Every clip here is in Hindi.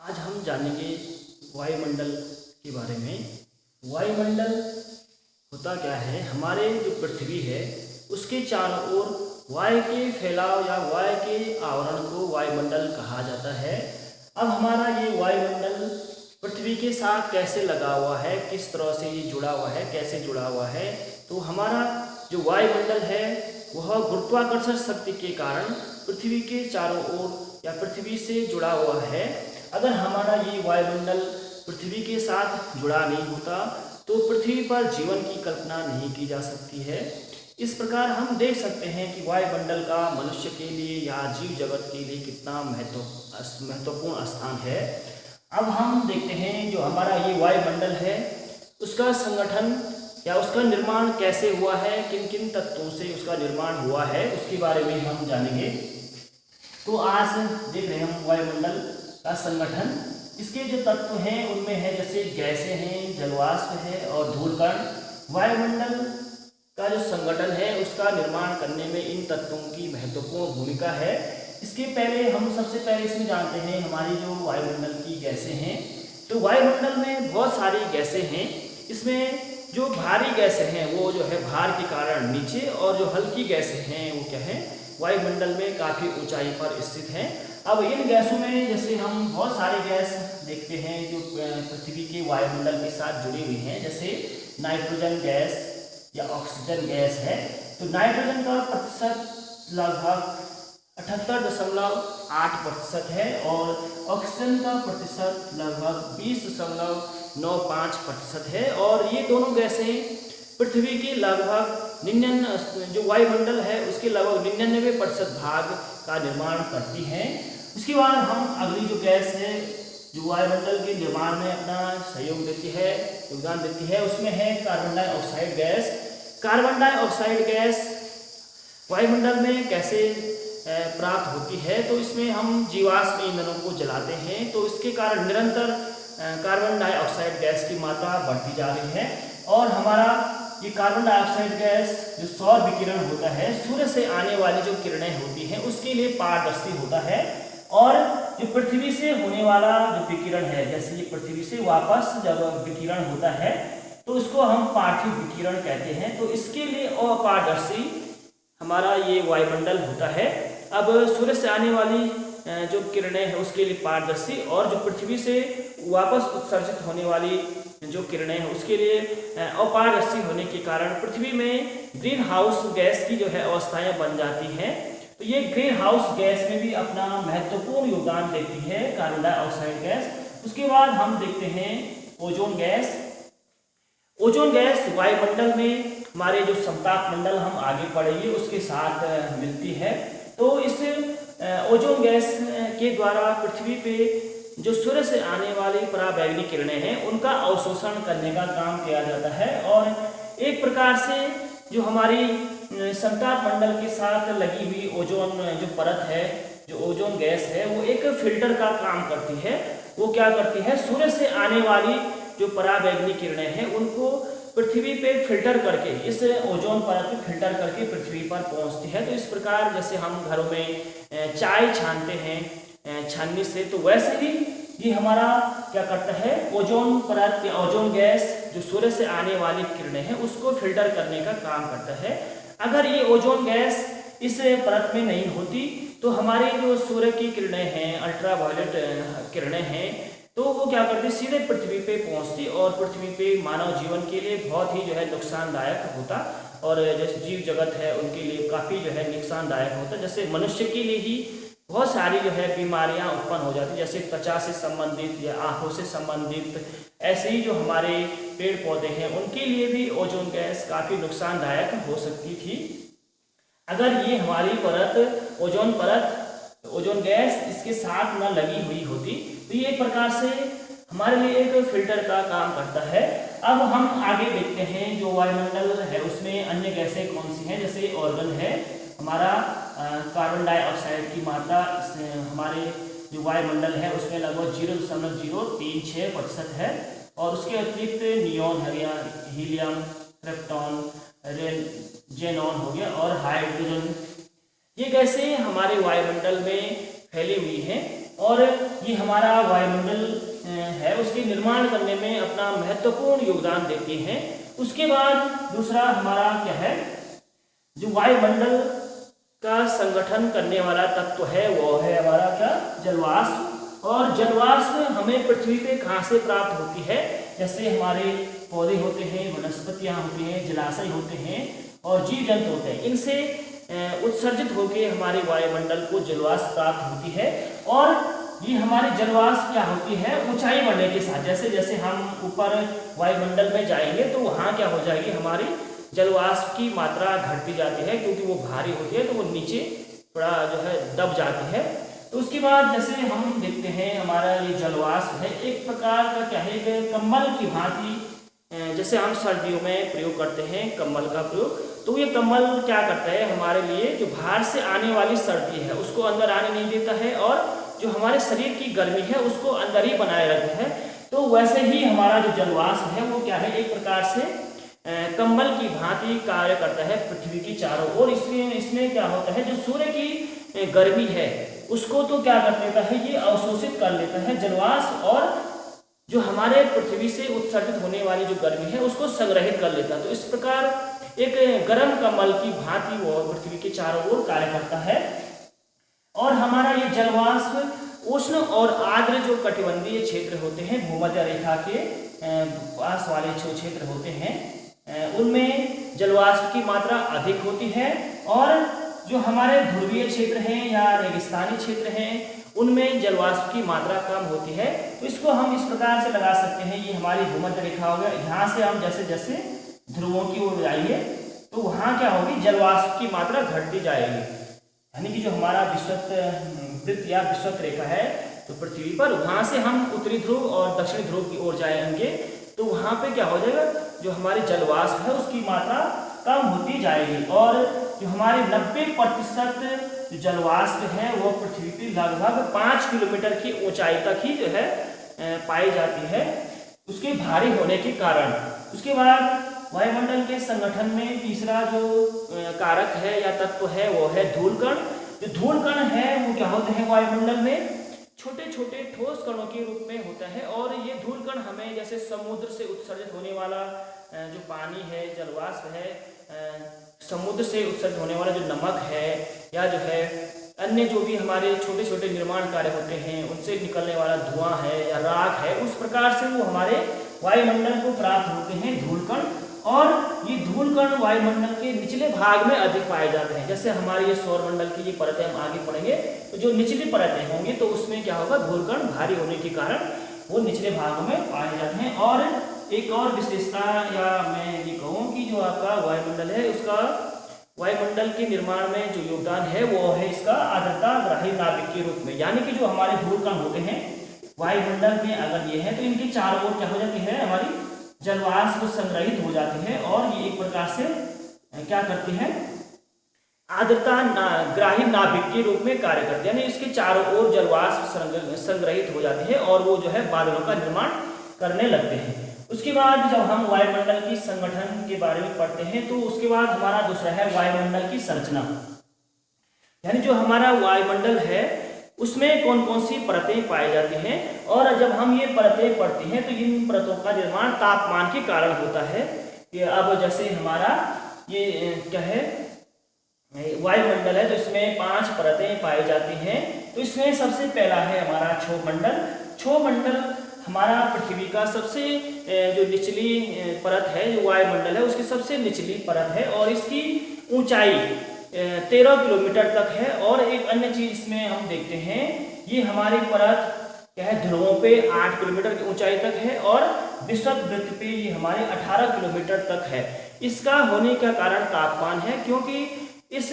आज हम जानेंगे वायुमंडल के बारे में। वायुमंडल होता क्या है? हमारे जो पृथ्वी है उसके चारों ओर वायु के फैलाव या वायु के आवरण को वायुमंडल कहा जाता है। अब हमारा ये वायुमंडल पृथ्वी के साथ कैसे लगा हुआ है, किस तरह से ये जुड़ा हुआ है, कैसे जुड़ा हुआ है? तो हमारा जो वायुमंडल है वह गुरुत्वाकर्षण शक्ति के कारण पृथ्वी के चारों ओर या पृथ्वी से जुड़ा हुआ है। अगर हमारा ये वायुमंडल पृथ्वी के साथ जुड़ा नहीं होता तो पृथ्वी पर जीवन की कल्पना नहीं की जा सकती है। इस प्रकार हम देख सकते हैं कि वायुमंडल का मनुष्य के लिए या जीव जगत के लिए कितना महत्वपूर्ण स्थान है। अब हम देखते हैं जो हमारा ये वायुमंडल है उसका संगठन या उसका निर्माण कैसे हुआ है, किन किन तत्वों से उसका निर्माण हुआ है, उसके बारे में हम जानेंगे। तो आज देख रहे हैं हम वायुमंडल का संगठन। इसके जो तत्व हैं उनमें है जैसे गैसें हैं, जलवाष्प है और धूलकण। वायुमंडल का जो संगठन है उसका निर्माण करने में इन तत्वों की महत्वपूर्ण भूमिका है। इसके पहले हम सबसे पहले इसमें जानते हैं हमारी जो वायुमंडल की गैसें हैं। तो वायुमंडल में बहुत सारी गैसें हैं। इसमें जो भारी गैसें हैं वो जो है भार के कारण नीचे, और जो हल्की गैसें हैं वो क्या है, वायुमंडल में काफ़ी ऊंचाई पर स्थित हैं। अब इन गैसों में जैसे हम बहुत सारे गैस देखते हैं जो पृथ्वी के वायुमंडल के साथ जुड़ी हुई हैं, जैसे नाइट्रोजन गैस या ऑक्सीजन गैस है। तो नाइट्रोजन का प्रतिशत लगभग 78.8% है और ऑक्सीजन का प्रतिशत लगभग 20.95% है। और ये दोनों गैसें पृथ्वी के लगभग 99 जो वायुमंडल है उसके लगभग 99% भाग का निर्माण करती हैं। उसके बाद हम अगली जो गैस है जो वायुमंडल के निर्माण में अपना सहयोग देती है, योगदान देती है, उसमें है carbon dioxide gas. Carbon dioxide gas वायुमंडल में कैसे प्राप्त होती है? तो इसमें हम जीवाश्म ईंधनों को जलाते हैं तो इसके कारण निरंतर कार्बन डाइऑक्साइड गैस की मात्रा बढ़ती जा रही है। और हमारा ये कार्बन डाइऑक्साइड गैस जो सौर विकिरण होता है, सूर्य से आने वाली जो किरणें होती हैं उसके लिए पारदर्शी होता है। और जो पृथ्वी से होने वाला जो विकिरण है, जैसे ये पृथ्वी से वापस जब विकिरण होता है तो उसको हम पार्थिव विकिरण कहते हैं। तो इसके लिए अपारदर्शी हमारा ये वायुमंडल होता है। अब सूर्य से आने वाली जो किरणें हैं उसके लिए पारदर्शी, और जो पृथ्वी से वापस उत्सर्जित होने वाली जो किरणें हैं उसके लिए अपारदर्शी होने के कारण पृथ्वी में ग्रीन हाउस गैस की जो है अवस्थाएं बन जाती हैं। तो ये ग्रीन हाउस गैस में भी अपना महत्वपूर्ण योगदान देती है कार्बन डाइऑक्साइड गैस। उसके बाद हम देखते हैं ओजोन गैस। ओजोन गैस वायुमंडल में हमारे जो समताप मंडल हम आगे पढ़ेंगे उसके साथ मिलती है। तो इस ओजोन गैस के द्वारा पृथ्वी पे जो सूर्य से आने वाली पराबैंगनी किरणें हैं उनका अवशोषण करने का काम किया जाता है। और एक प्रकार से जो हमारी समताप मंडल के साथ लगी हुई ओजोन जो परत है, जो ओजोन गैस है, वो एक फिल्टर का काम करती है। वो क्या करती है, सूर्य से आने वाली जो पराबैंगनी किरणें हैं उनको पृथ्वी पे फिल्टर करके, इस ओजोन परत पे फिल्टर करके पृथ्वी पर पहुंचती है। तो इस प्रकार जैसे हम घरों में चाय छानते हैं छाननी से, तो वैसे ही ये हमारा क्या करता है, ओजोन परत या ओजोन गैस जो सूर्य से आने वाली किरणें हैं उसको फिल्टर करने का काम करता है। अगर ये ओजोन गैस इस परत में नहीं होती तो हमारी जो सूर्य की किरणें हैं, अल्ट्रावायलेट किरणें हैं, तो वो क्या करती, सीधे पृथ्वी पे पहुंचती और पृथ्वी पे मानव जीवन के लिए बहुत ही जो है नुकसानदायक होता, और जैसे जीव जगत है उनके लिए काफ़ी जो है नुकसानदायक होता। जैसे मनुष्य के लिए ही बहुत सारी जो है बीमारियां उत्पन्न हो जाती, जैसे त्वचा से संबंधित या आँखों से संबंधित, ऐसे ही जो हमारे पेड़ पौधे हैं उनके लिए भी ओजोन गैस काफ़ी नुकसानदायक हो सकती थी। अगर ये हमारी परत ओजोन गैस इसके साथ न लगी हुई होती तो ये एक प्रकार से हमारे लिए एक फिल्टर का काम करता है। अब हम आगे देखते हैं जो वायुमंडल है उसमें अन्य गैसें कौन सी हैं। जैसे ऑर्गन है हमारा, कार्बन डाइऑक्साइड की मात्रा हमारे जो वायुमंडल है उसमें लगभग 0.036% है। और उसके अतिरिक्त नियॉन है या हीलियम, क्रिप्टॉन, जेनॉन हो गया और हाइड्रोजन, ये गैसें हमारे वायुमंडल में फैली हुई हैं। और ये हमारा वायुमंडल है उसके निर्माण करने में अपना महत्वपूर्ण योगदान देती हैं। उसके बाद दूसरा हमारा क्या है, जो वायुमंडल का संगठन करने वाला तत्व है वो है हमारा क्या, जलवाष्प। और जलवाष्प हमें पृथ्वी पे कहाँ से प्राप्त होती है, जैसे हमारे पौधे होते हैं, वनस्पतियाँ होती हैं, जलाशय होते हैं और जीव जंतु होते हैं, इनसे उत्सर्जित होकर हमारे वायुमंडल को जलवाष्प प्राप्त होती है। और ये हमारी जलवाष्प क्या होती है, ऊंचाई बढ़ने के साथ, जैसे जैसे हम ऊपर वायुमंडल में जाएंगे तो वहाँ क्या हो जाएगी, हमारी जलवाष्प की मात्रा घटती जाती है, क्योंकि वो भारी होती है तो वो नीचे थोड़ा जो है दब जाती है। तो उसके बाद जैसे हम देखते हैं हमारा ये जलवाष्प है एक प्रकार का क्या है, कम्बल की भांति, जैसे हम सर्दियों में प्रयोग करते हैं कम्बल का प्रयोग, तो ये कम्बल क्या करता है हमारे लिए, जो बाहर से आने वाली सर्दी है उसको अंदर आने नहीं देता है और जो हमारे शरीर की गर्मी है उसको अंदर ही बनाए रखता है। तो वैसे ही हमारा जो जलवाष्प है वो क्या है, एक प्रकार से कंबल की भांति कार्य करता है पृथ्वी की चारों ओर। इसमें क्या होता है, जो सूर्य की गर्मी है उसको तो क्या कर देता है, ये अवशोषित कर लेता है जलवाष्प, और जो हमारे पृथ्वी से उत्सर्जित होने वाली जो गर्मी है उसको संग्रहित कर लेता है। तो इस प्रकार एक गर्म कंबल की भांति वो पृथ्वी के चारों ओर कार्य करता है। और हमारा ये जलवाष्प उष्ण और आर्द्र जो कटिबंधीय क्षेत्र होते हैं, भूमध्य रेखा के पास वाले जो क्षेत्र होते हैं उनमें जलवाष्प की मात्रा अधिक होती है, और जो हमारे ध्रुवीय क्षेत्र हैं या रेगिस्तानी क्षेत्र हैं उनमें जलवाष्प की मात्रा कम होती है। तो इसको हम इस प्रकार से लगा सकते हैं, ये हमारी भूमध्य रेखा हो गया, यहाँ से हम जैसे जैसे ध्रुवों की ओर जाएंगे तो वहाँ क्या होगी, जलवाष्प की मात्रा घटती जाएगी। यानी कि जो हमारा विषुवत या विषुवत रेखा है तो पृथ्वी पर, वहाँ से हम उत्तरी ध्रुव और दक्षिणी ध्रुव की ओर जाएंगे तो वहाँ पे क्या हो जाएगा, जो हमारी जलवाष्प है उसकी मात्रा कम होती जाएगी। और जो हमारे 90% जो जलवाष्प है वो पृथ्वी की लगभग 5 किलोमीटर की ऊंचाई तक ही जो है पाई जाती है उसके भारी होने के कारण। उसके बाद वायुमंडल के संगठन में तीसरा जो कारक है या तत्व है वो है धूलकण। जो धूलकण है वो क्या होते हैं, वायुमंडल में छोटे छोटे ठोस कणों के रूप में होता है, और ये धूलकण हमें जैसे समुद्र से उत्सर्जित होने वाला जो पानी है, जलवाष्प है, समुद्र से उत्सर्जित होने वाला जो नमक है, या जो है अन्य जो भी हमारे छोटे छोटे निर्माण कार्य होते हैं उनसे निकलने वाला धुआं है या राख है, उस प्रकार से वो हमारे वायुमंडल को प्राप्त होते हैं धूलकण। और ये धूलकण वायुमंडल के निचले भाग में अधिक पाए जाते हैं। जैसे हमारी ये सौरमंडल की ये परतें हम आगे पढ़ेंगे तो जो निचली परतें होंगी तो उसमें क्या होगा, धूलकण भारी होने के कारण वो निचले भागों में पाए जाते हैं। और एक और विशेषता या मैं ये कहूँ कि जो आपका वायुमंडल है उसका वायुमंडल के निर्माण में जो योगदान है वो है इसका आर्द्रता ग्राही नाभिक के रूप में। यानी कि जो हमारे धूलकण होते हैं वायुमंडल में अगर ये है तो इनकी चारों ओर क्या हो जाती है, हमारी जलवाष्प संग्रहित हो जाती है, और ये एक प्रकार से क्या करती है, आर्द्रता ग्राही नाभिक के रूप में कार्य करती है। यानी इसके चारों ओर जलवाष्प संग्रहित हो जाती है और वो जो है बादलों का निर्माण करने लगते हैं। उसके बाद जब हम वायुमंडल की संगठन के बारे में पढ़ते हैं तो उसके बाद हमारा दूसरा है वायुमंडल की संरचना। यानी जो हमारा वायुमंडल है उसमें कौन कौन सी परतें पाई जाती हैं, और जब हम ये परतें पढ़ते हैं तो इन परतों का निर्माण तापमान के कारण होता है। कि अब जैसे हमारा ये क्या है, वायुमंडल है तो इसमें 5 परतें पाई जाती हैं। तो इसमें सबसे पहला है हमारा क्षोभमंडल। क्षोभमंडल हमारा पृथ्वी का सबसे जो निचली परत है, जो वायुमंडल है उसकी सबसे निचली परत है, और इसकी ऊंचाई 13 किलोमीटर तक है। और एक अन्य चीज इसमें हम देखते हैं, ये हमारी परत क्या है, ध्रुवों पे 8 किलोमीटर की ऊंचाई तक है, और विषुवत वृत्त पे ये हमारे 18 किलोमीटर तक है। इसका होने का कारण तापमान है, क्योंकि इस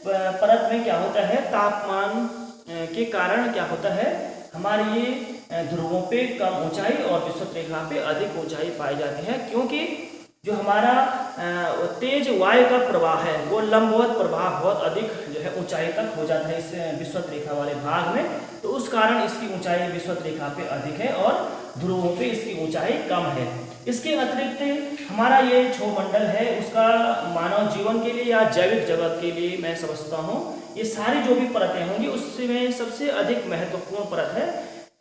परत में क्या होता है, तापमान के कारण क्या होता है, हमारी ये ध्रुवों पे कम ऊंचाई और विषुवत रेखा पे अधिक ऊंचाई पाई जाती है। क्योंकि जो हमारा तेज वायु का प्रवाह है वो लंबवत प्रवाह बहुत अधिक जो है ऊंचाई तक हो जाता है इस विषुवत रेखा वाले भाग में, तो उस कारण इसकी ऊंचाई विषुवत रेखा पे अधिक है और ध्रुवों पे इसकी ऊंचाई कम है। इसके अतिरिक्त हमारा ये क्षोभमंडल है उसका मानव जीवन के लिए या जैविक जगत के लिए मैं समझता हूँ ये सारी जो भी परतें होंगी उसमें सबसे अधिक महत्वपूर्ण परत है,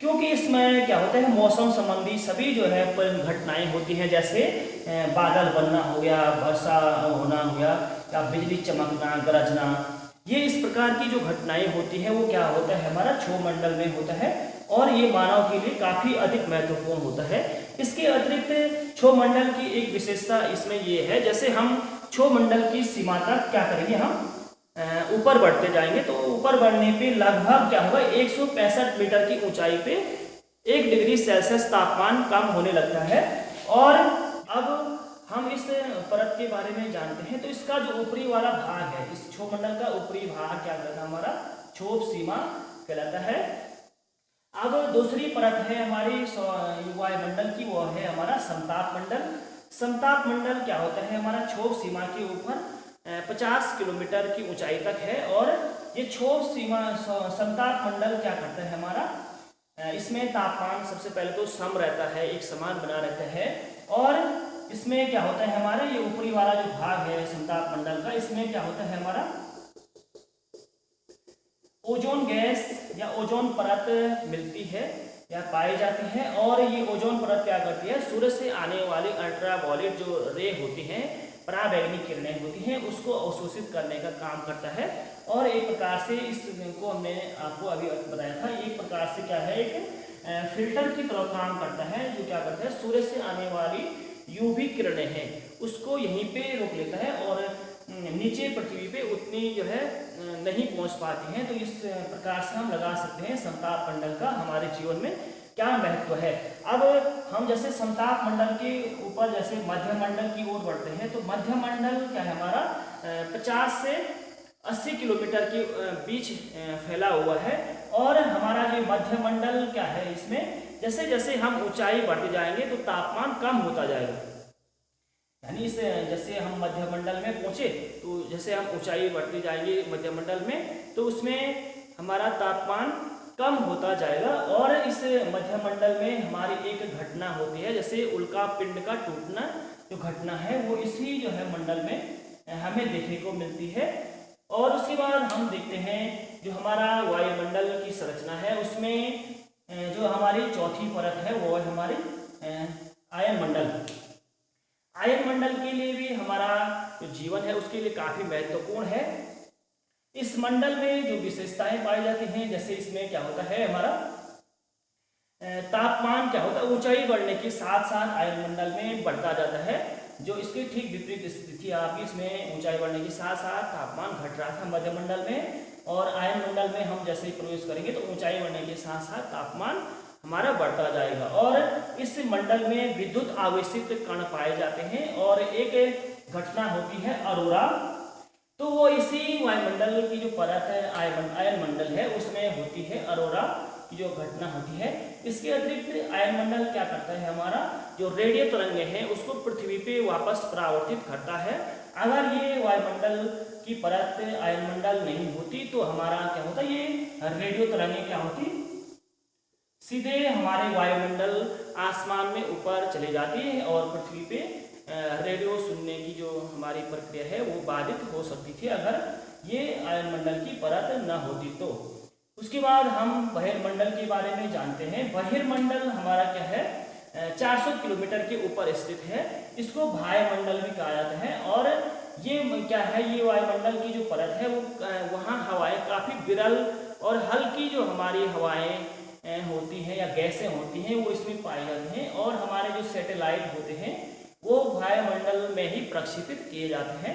क्योंकि इसमें क्या होता है मौसम संबंधी सभी जो है घटनाएं होती हैं, जैसे बादल बनना हो गया, वर्षा होना हो गया या बिजली चमकना, गरजना, ये इस प्रकार की जो घटनाएं होती हैं वो क्या होता है हमारा क्षोभमंडल में होता है और ये मानव के लिए काफ़ी अधिक महत्वपूर्ण होता है। इसके अतिरिक्त क्षोभमंडल की एक विशेषता इसमें ये है, जैसे हम क्षोभमंडल की सीमा तक क्या करेंगे, हम ऊपर बढ़ते जाएंगे तो ऊपर बढ़ने पे लगभग क्या होगा 165 मीटर की ऊंचाई पे 1 डिग्री सेल्सियस तापमान कम होने लगता है। और अब हम इस परत के बारे में जानते हैं, तो इसका जो ऊपरी वाला भाग है, इस क्षोभमंडल का ऊपरी भाग क्या कहलाता है हमारा क्षोभ सीमा कहलाता है। अब दूसरी परत है हमारी वायुमंडल की, वो है हमारा समताप मंडल। समताप मंडल क्या होता है हमारा क्षोभ सीमा के ऊपर 50 किलोमीटर की ऊंचाई तक है और ये क्षोभ सीमा समताप मंडल क्या करता है हमारा, इसमें तापमान सबसे पहले तो सम रहता है, एक समान बना रहता है और इसमें क्या होता है हमारा ये ऊपरी वाला जो भाग है समताप मंडल का, इसमें क्या होता है हमारा ओजोन गैस या ओजोन परत मिलती है या पाई जाती है और ये ओजोन परत क्या करती है, सूर्य से आने वाली अल्ट्रावायलेट जो रे होती हैं, पराबैंगनी किरणें होती हैं, उसको अवशोषित करने का काम करता है। और एक प्रकार से इसको हमने आपको अभी बताया था, एक प्रकार से क्या है एक फिल्टर की तरह काम करता है, जो क्या करता है सूर्य से आने वाली यूवी किरणें हैं उसको यहीं पे रोक लेता है और नीचे पृथ्वी पे उतनी जो है नहीं पहुंच पाती हैं। तो इस प्रकार से हम लगा सकते हैं समताप मंडल का हमारे जीवन में क्या महत्व है। अब हम जैसे समताप मंडल के ऊपर जैसे मध्य मंडल की ओर बढ़ते हैं, तो मध्य मंडल क्या है हमारा 50 से 80 किलोमीटर के बीच फैला हुआ है और हमारा ये मध्य मंडल क्या है, इसमें जैसे जैसे हम ऊंचाई बढ़ते जाएंगे तो तापमान कम होता जाएगा, यानी इस जैसे हम मध्य मंडल में पहुंचे तो जैसे हम ऊंचाई बढ़ते जाएंगे मध्य मंडल में तो उसमें हमारा तापमान कम होता जाएगा। और इस मध्य मंडल में हमारी एक घटना होती है, जैसे उल्का पिंड का टूटना जो घटना है वो इसी जो है मंडल में हमें देखने को मिलती है। और उसके बाद हम देखते हैं जो हमारा वायुमंडल की संरचना है उसमें जो हमारी चौथी परत है वो है हमारी आयन मंडल। आयन मंडल के लिए भी हमारा जो जीवन है उसके लिए काफ़ी महत्वपूर्ण है। इस मंडल में जो विशेषताएं पाई जाती हैं, जैसे इसमें क्या होता है हमारा तापमान क्या होता है ऊंचाई बढ़ने के साथ साथ आयन मंडल में बढ़ता जाता है, जो इसके ठीक विपरीत स्थिति आपकी इसमें ऊंचाई बढ़ने के साथ साथ तापमान घट रहा था मध्य मंडल में, और आयन मंडल में हम जैसे ही प्रवेश करेंगे तो ऊंचाई बढ़ने के साथ साथ तापमान हमारा बढ़ता जाएगा। और इस मंडल में विद्युत आवेशित कण पाए जाते हैं और एक घटना होती है अरोरा, तो वो इसी वायुमंडल की जो परत है आयन मंडल है उसमें होती है अरोरा की जो घटना होती है। इसके अतिरिक्त आयन मंडल क्या करता है हमारा जो रेडियो तरंगें हैं उसको पृथ्वी पे वापस परावर्तित करता है। अगर ये वायुमंडल की परत आयन मंडल नहीं होती तो हमारा क्या होता, ये रेडियो तरंगें क्या होती सीधे हमारे वायुमंडल आसमान में ऊपर चले जाती है और पृथ्वी पे रेडियो सुनने की जो हमारी प्रक्रिया है वो बाधित हो सकती थी अगर ये आयन मंडल की परत न होती तो। उसके बाद हम बहिर्मंडल के बारे में जानते हैं। बहिर्मंडल हमारा क्या है 400 किलोमीटर के ऊपर स्थित है, इसको वायुमंडल भी कहा जाता है। और ये क्या है, ये वायुमंडल की जो परत है वो वहाँ हवाएं काफ़ी विरल और हल्की जो हमारी हवाएं होती हैं या गैसें होती हैं वो इसमें पाई जाती हैं, और हमारे जो सैटेलाइट होते हैं वो वायुमंडल में ही प्रक्षेपित किए जाते हैं।